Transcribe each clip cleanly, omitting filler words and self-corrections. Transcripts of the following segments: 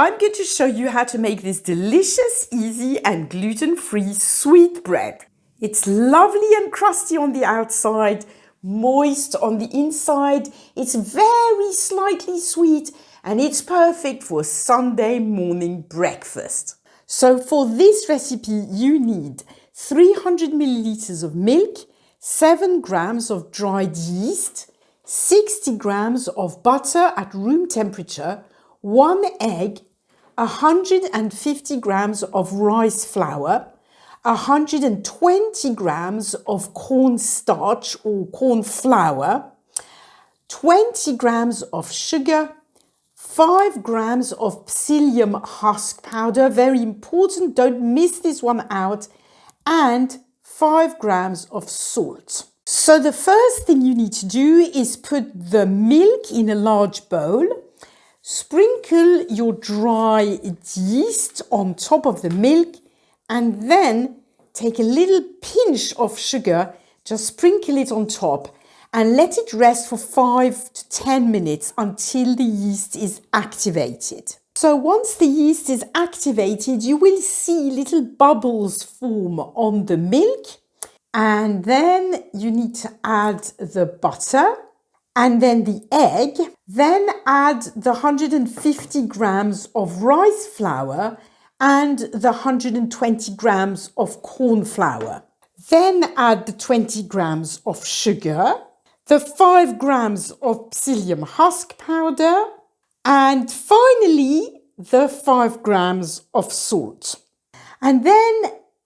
I'm going to show you how to make this delicious, easy and gluten-free sweetbread. It's lovely and crusty on the outside, moist on the inside. It's very slightly sweet and it's perfect for Sunday morning breakfast. So for this recipe, you need 300 milliliters of milk, 7 grams of dried yeast, 60 grams of butter at room temperature, 1 egg, 150 grams of rice flour, 120 grams of cornstarch or corn flour, 20 grams of sugar, 5 grams of psyllium husk powder, very important, don't miss this one out, and 5 grams of salt. So the first thing you need to do is put the milk in a large bowl. Sprinkle your dry yeast on top of the milk and then take a little pinch of sugar, just sprinkle it on top and let it rest for 5 to 10 minutes until the yeast is activated. So once the yeast is activated, you will see little bubbles form on the milk, and then you need to add the butter and then the egg, then add the 150 grams of rice flour and the 120 grams of corn flour. Then add the 20 grams of sugar, the 5 grams of psyllium husk powder, and finally the 5 grams of salt. And then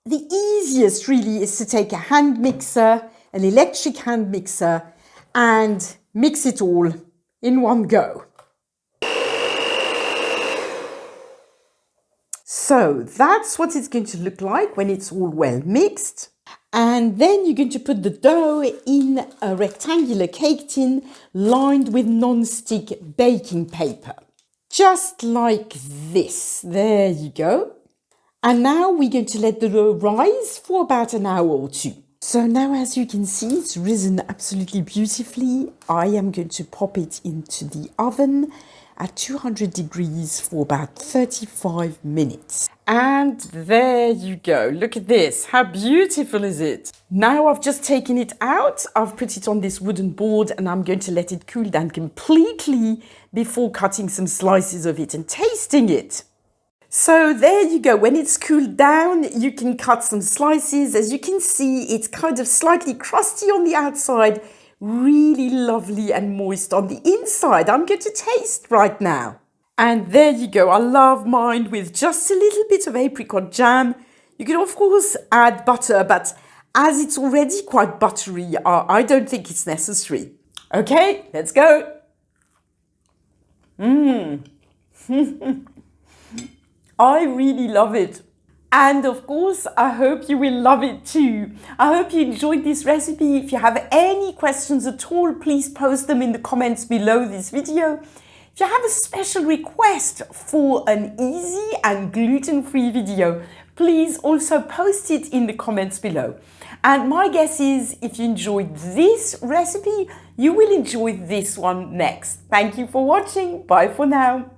the easiest really is to take a hand mixer, an electric hand mixer, and mix it all in one go. So that's what it's going to look like when it's all well mixed. And then you're going to put the dough in a rectangular cake tin lined with non-stick baking paper. Just like this. There you go. And now we're going to let the dough rise for about an hour or two. So now, as you can see, it's risen absolutely beautifully. I am going to pop it into the oven at 200 degrees for about 35 minutes. And there you go. Look at this. How beautiful is it? Now I've just taken it out. I've put it on this wooden board and I'm going to let it cool down completely before cutting some slices of it and tasting it. So there you go. When it's cooled down, you can cut some slices. As you can see, it's kind of slightly crusty on the outside, really lovely and moist on the inside. I'm going to taste right now. And there you go. I love mine with just a little bit of apricot jam. You can of course add butter, but as it's already quite buttery, I don't think it's necessary. Okay, let's go. I really love it. And of course, I hope you will love it too. I hope you enjoyed this recipe. If you have any questions at all, please post them in the comments below this video. If you have a special request for an easy and gluten-free video, please also post it in the comments below. And my guess is if you enjoyed this recipe, you will enjoy this one next. Thank you for watching. Bye for now.